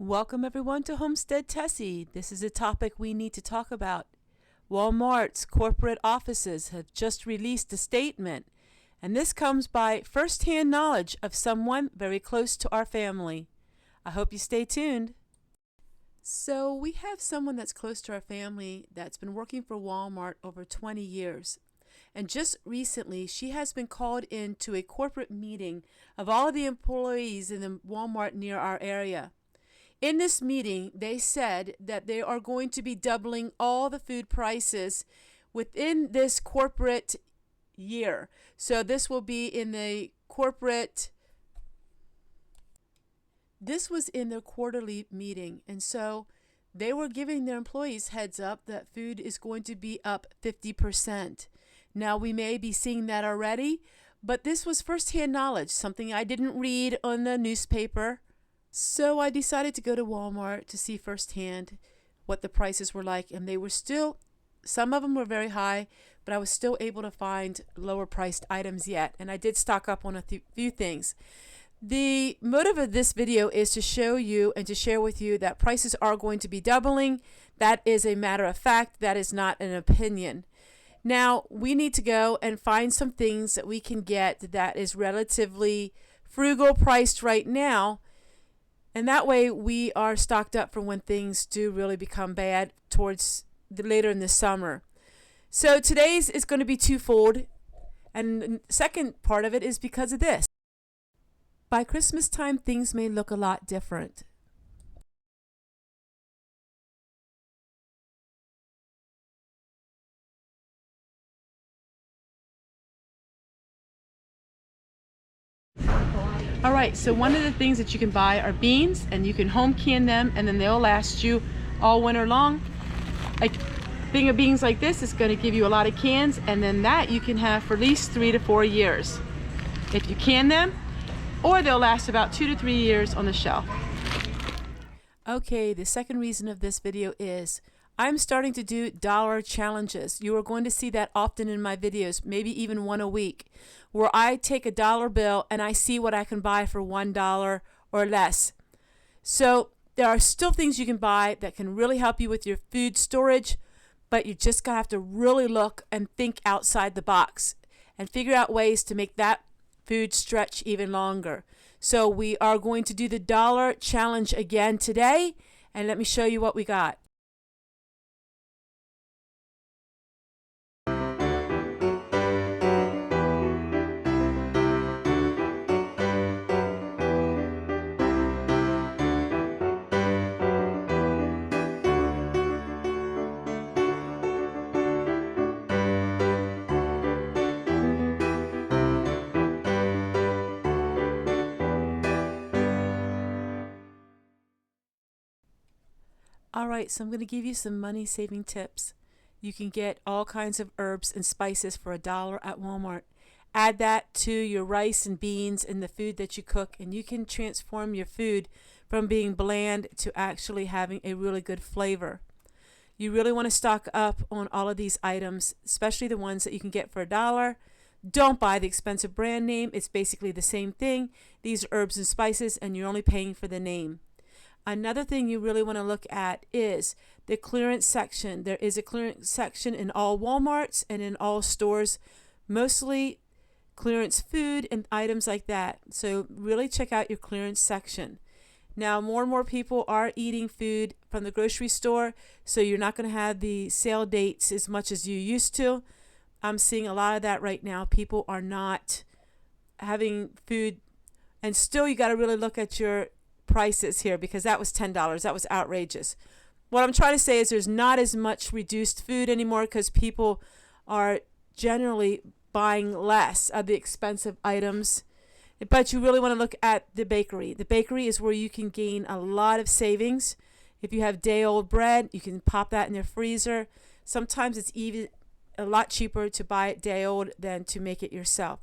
Welcome everyone to Homestead Tessie. This is a topic we need to talk about. Walmart's corporate offices have just released a statement, and this comes by first-hand knowledge of someone very close to our family. I hope you stay tuned. So we have someone that's close to our family that's been working for Walmart over 20 years. And just recently, she has been called into a corporate meeting of all of the employees in the Walmart near our area. In this meeting, they said that they are going to be doubling all the food prices within this corporate year. So this will be in the corporate, this was in their quarterly meeting. And so they were giving their employees heads up that food is going to be up 50%. Now we may be seeing that already, but this was firsthand knowledge, something I didn't read on the newspaper. So I decided to go to Walmart to see firsthand what the prices were like, and they were still, some of them were very high, but I was still able to find lower priced items yet, and I did stock up on a few things. The motive of this video is to show you and to share with you that prices are going to be doubling. That is a matter of fact. That is not an opinion. Now, we need to go and find some things that we can get that is relatively frugal priced right now. And that way we are stocked up for when things do really become bad towards later in the summer. So today's is going to be twofold. And the second part of it is because of this. By Christmas time, things may look a lot different. All right, so one of the things that you can buy are beans, and you can home can them, and then they'll last you all winter long. A thing of beans like this is going to give you a lot of cans, and then that you can have for at least 3 to 4 years if you can them, or they'll last about 2 to 3 years on the shelf. Okay, the second reason of this video is I'm starting to do dollar challenges. You are going to see that often in my videos, maybe even one a week, where I take a dollar bill and I see what I can buy for $1 or less. So there are still things you can buy that can really help you with your food storage, but you just gotta have to really look and think outside the box and figure out ways to make that food stretch even longer. So we are going to do the dollar challenge again today, and let me show you what we got. Alright, so I'm going to give you some money saving tips. You can get all kinds of herbs and spices for $1 at Walmart. Add that to your rice and beans and the food that you cook, and you can transform your food from being bland to actually having a really good flavor. You really want to stock up on all of these items, especially the ones that you can get for $1. Don't buy the expensive brand name. It's basically the same thing. These are herbs and spices, and you're only paying for the name. Another thing you really want to look at is the clearance section. There is a clearance section in all Walmarts and in all stores, mostly clearance food and items like that. So really check out your clearance section. Now more and more people are eating food from the grocery store, so you're not going to have the sale dates as much as you used to. I'm seeing a lot of that right now. People are not having food, and still you got to really look at your prices here, because that was $10. That was outrageous. What I'm trying to say is there's not as much reduced food anymore because people are generally buying less of the expensive items. But you really want to look at the bakery. The bakery is where you can gain a lot of savings. If you have day-old bread, you can pop that in your freezer. Sometimes it's even a lot cheaper to buy it day-old than to make it yourself.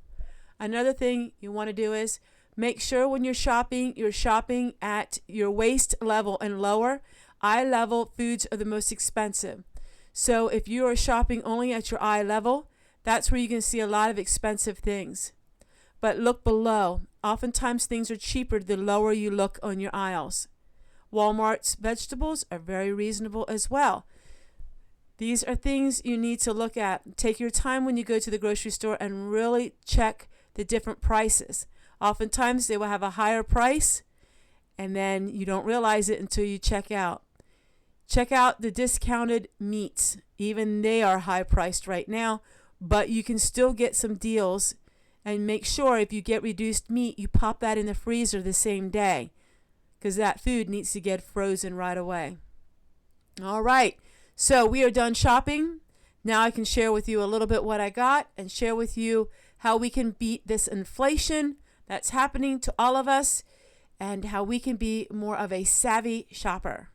Another thing you want to do is make sure when you're shopping at your waist level and lower. Eye level foods are the most expensive. So if you are shopping only at your eye level, that's where you can see a lot of expensive things. But look below. Oftentimes things are cheaper the lower you look on your aisles. Walmart's vegetables are very reasonable as well. These are things you need to look at. Take your time when you go to the grocery store and really check the different prices. Oftentimes they will have a higher price and then you don't realize it until you check out. Check out the discounted meats. Even they are high priced right now, but you can still get some deals. And make sure if you get reduced meat, you pop that in the freezer the same day, because that food needs to get frozen right away. All right, so we are done shopping. Now I can share with you a little bit what I got and share with you how we can beat this inflation that's happening to all of us and how we can be more of a savvy shopper.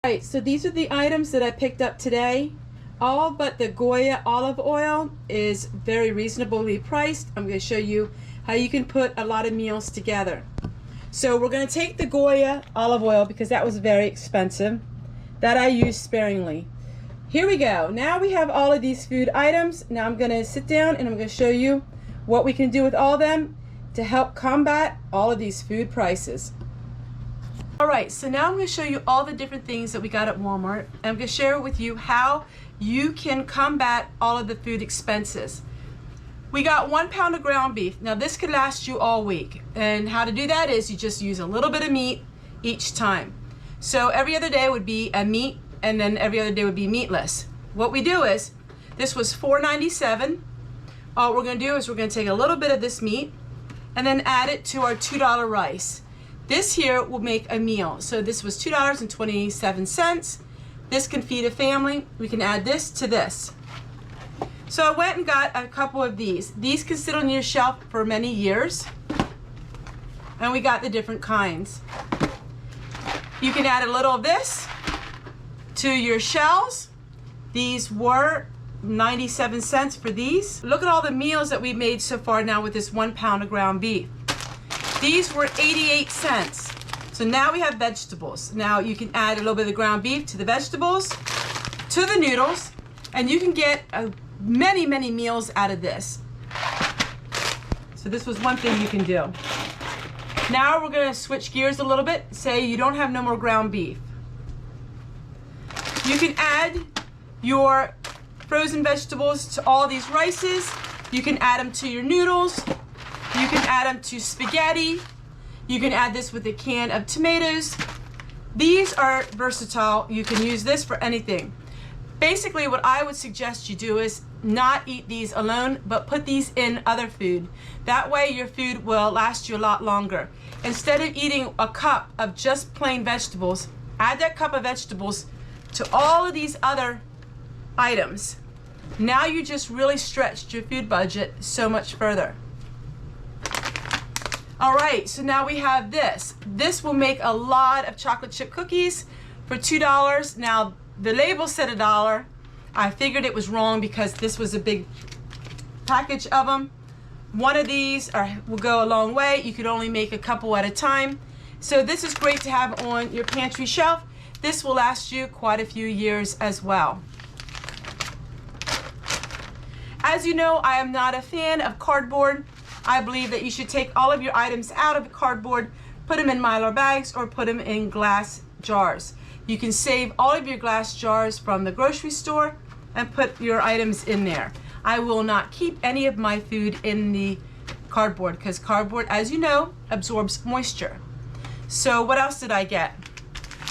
Right, so these are the items that I picked up today. All but the Goya olive oil is very reasonably priced. I'm going to show you how you can put a lot of meals together. So we're going to take the Goya olive oil because that was very expensive. That I use sparingly. Here we go. Now we have all of these food items. Now I'm going to sit down and I'm going to show you what we can do with all of them to help combat all of these food prices. Alright, so now I'm going to show you all the different things that we got at Walmart. And I'm going to share with you how you can combat all of the food expenses. We got 1 pound of ground beef. Now this could last you all week. And how to do that is you just use a little bit of meat each time. So every other day would be a meat and then every other day would be meatless. What we do is, this was $4.97. All we're going to do is we're going to take a little bit of this meat and then add it to our $2 rice. This here will make a meal. So this was $2.27. This can feed a family. We can add this to this. So I went and got a couple of these. These can sit on your shelf for many years. And we got the different kinds. You can add a little of this to your shells. These were 97 cents for these. Look at all the meals that we've made so far now with this 1 pound of ground beef. These were 88 cents. So now we have vegetables. Now you can add a little bit of the ground beef to the vegetables, to the noodles, and you can get many, many meals out of this. So this was one thing you can do. Now we're going to switch gears a little bit. Say you don't have no more ground beef. You can add your frozen vegetables to all these rices. You can add them to your noodles. You can add them to spaghetti. You can add this with a can of tomatoes. These are versatile. You can use this for anything. Basically, what I would suggest you do is not eat these alone, but put these in other food. That way your food will last you a lot longer. Instead of eating a cup of just plain vegetables, add that cup of vegetables to all of these other items. Now you just really stretched your food budget so much further. All right, so now we have this. This will make a lot of chocolate chip cookies for $2. Now, the label said $1. I figured it was wrong because this was a big package of them. One of these will go a long way. You could only make a couple at a time. So this is great to have on your pantry shelf. This will last you quite a few years as well. As you know, I am not a fan of cardboard. I believe that you should take all of your items out of the cardboard, put them in Mylar bags, or put them in glass jars. You can save all of your glass jars from the grocery store and put your items in there. I will not keep any of my food in the cardboard because cardboard, as you know, absorbs moisture. So what else did I get?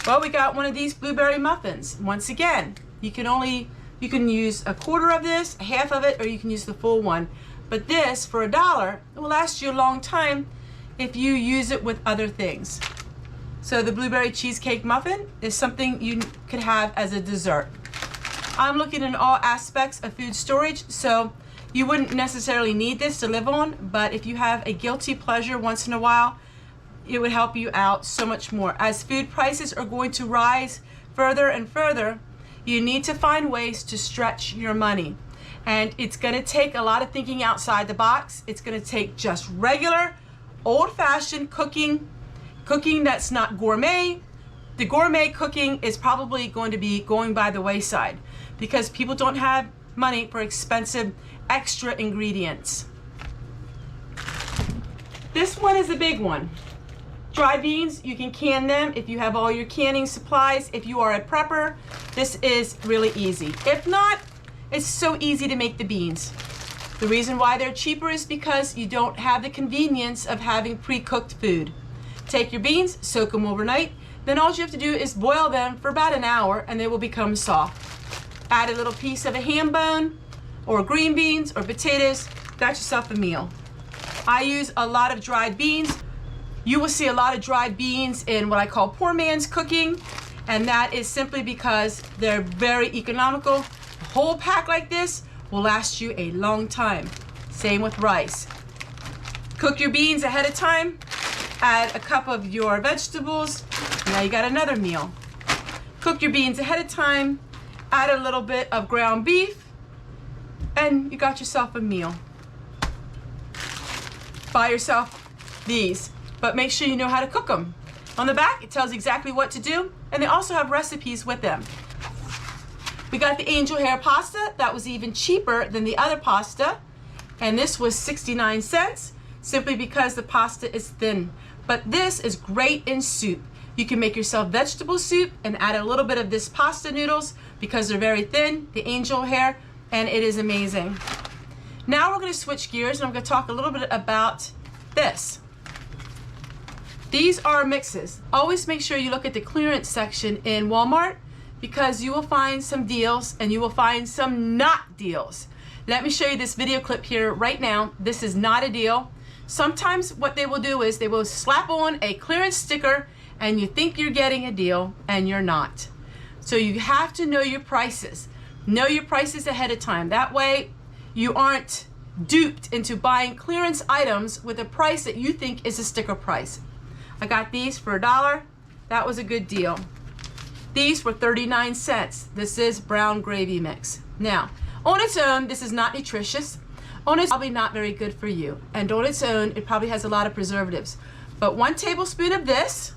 Well, we got one of these blueberry muffins. Once again, you can use a quarter of this, half of it, or you can use the full one. But this, for $1, it will last you a long time if you use it with other things. So the blueberry cheesecake muffin is something you could have as a dessert. I'm looking in all aspects of food storage, so you wouldn't necessarily need this to live on, but if you have a guilty pleasure once in a while, it would help you out so much more. As food prices are going to rise further and further, you need to find ways to stretch your money. And it's going to take a lot of thinking outside the box. It's going to take just regular, old-fashioned cooking that's not gourmet. The gourmet cooking is probably going to be going by the wayside because people don't have money for expensive extra ingredients. This one is a big one. Dry beans, you can can them if you have all your canning supplies. If you are a prepper, this is really easy. If not, it's so easy to make the beans. The reason why they're cheaper is because you don't have the convenience of having pre-cooked food. Take your beans, soak them overnight, then all you have to do is boil them for about an hour and they will become soft. Add a little piece of a ham bone or green beans or potatoes, got yourself a meal. I use a lot of dried beans. You will see a lot of dried beans in what I call poor man's cooking, and that is simply because they're very economical. A whole pack like this will last you a long time. Same with rice. Cook your beans ahead of time. Add a cup of your vegetables. Now you got another meal. Cook your beans ahead of time. Add a little bit of ground beef, and you got yourself a meal. Buy yourself these, but make sure you know how to cook them. On the back, it tells exactly what to do, and they also have recipes with them. We got the angel hair pasta. That was even cheaper than the other pasta, and this was 69 cents, simply because the pasta is thin. But this is great in soup. You can make yourself vegetable soup and add a little bit of this pasta noodles because they're very thin, the angel hair, and it is amazing. Now we're going to switch gears and I'm going to talk a little bit about this. These are mixes. Always make sure you look at the clearance section in Walmart because you will find some deals and you will find some not deals. Let me show you this video clip here right now. This is not a deal. Sometimes what they will do is they will slap on a clearance sticker and you think you're getting a deal and you're not. So you have to know your prices. Know your prices ahead of time. That way you aren't duped into buying clearance items with a price that you think is a sticker price. I got these for $1. That was a good deal. These were 39 cents. This is brown gravy mix. Now, on its own, this is not nutritious. On its own, probably not very good for you. And on its own, it probably has a lot of preservatives. But 1 tablespoon of this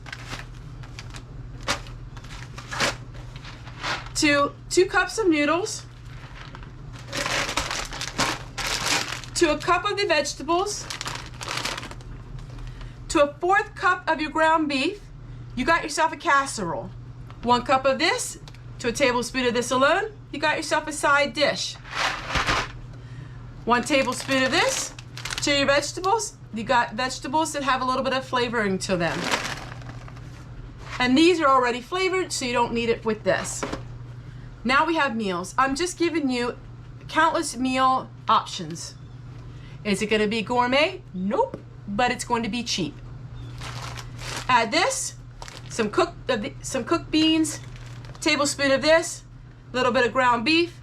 to 2 cups of noodles to a cup of the vegetables to a 1/4 cup of your ground beef, you got yourself a casserole. 1 cup of this to a tablespoon of this alone, you got yourself a side dish. 1 tablespoon of this to your vegetables, you got vegetables that have a little bit of flavoring to them. And these are already flavored, so you don't need it with this. Now we have meals. I'm just giving you countless meal options. Is it going to be gourmet? Nope, but it's going to be cheap. Add this, some cooked beans, tablespoon of this, a little bit of ground beef.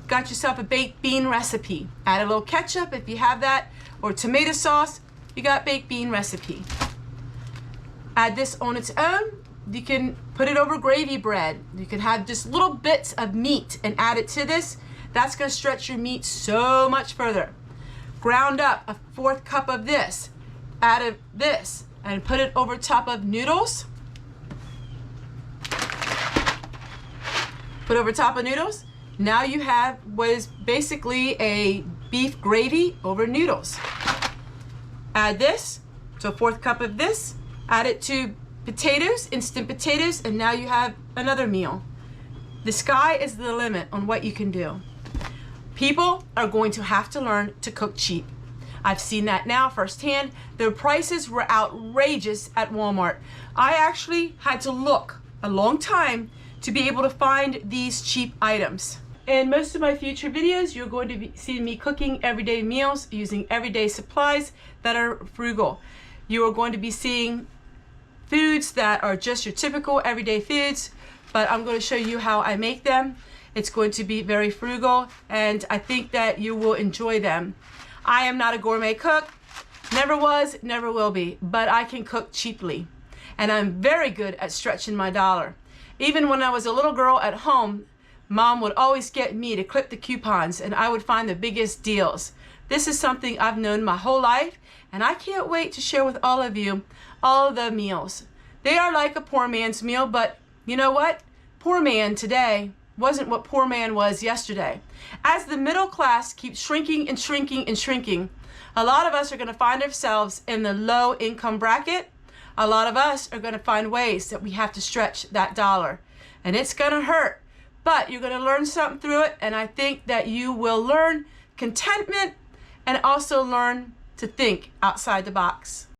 Got yourself a baked bean recipe. Add a little ketchup if you have that, or tomato sauce. You got baked bean recipe. Add this on its own. You can put it over gravy bread. You can have just little bits of meat and add it to this. That's going to stretch your meat so much further. Ground up a 1/4 cup of this. Add this and put it over top of noodles. Put over top of noodles. Now you have what is basically a beef gravy over noodles. Add this to a 1/4 cup of this. Add it to potatoes, instant potatoes, and now you have another meal. The sky is the limit on what you can do. People are going to have to learn to cook cheap. I've seen that now firsthand. The prices were outrageous at Walmart. I actually had to look a long time to be able to find these cheap items. In most of my future videos, you're going to be seeing me cooking everyday meals using everyday supplies that are frugal. You are going to be seeing foods that are just your typical everyday foods, but I'm going to show you how I make them. It's going to be very frugal, and I think that you will enjoy them. I am not a gourmet cook, never was, never will be, but I can cook cheaply. And I'm very good at stretching my dollar. Even when I was a little girl at home, Mom would always get me to clip the coupons, and I would find the biggest deals. This is something I've known my whole life, and I can't wait to share with all of you all the meals. They are like a poor man's meal, but you know what? Poor man today wasn't what poor man was yesterday. As the middle class keeps shrinking and shrinking and shrinking, a lot of us are going to find ourselves in the low income bracket. A lot of us are going to find ways that we have to stretch that dollar, and it's going to hurt, but you're going to learn something through it, and I think that you will learn contentment and also learn to think outside the box.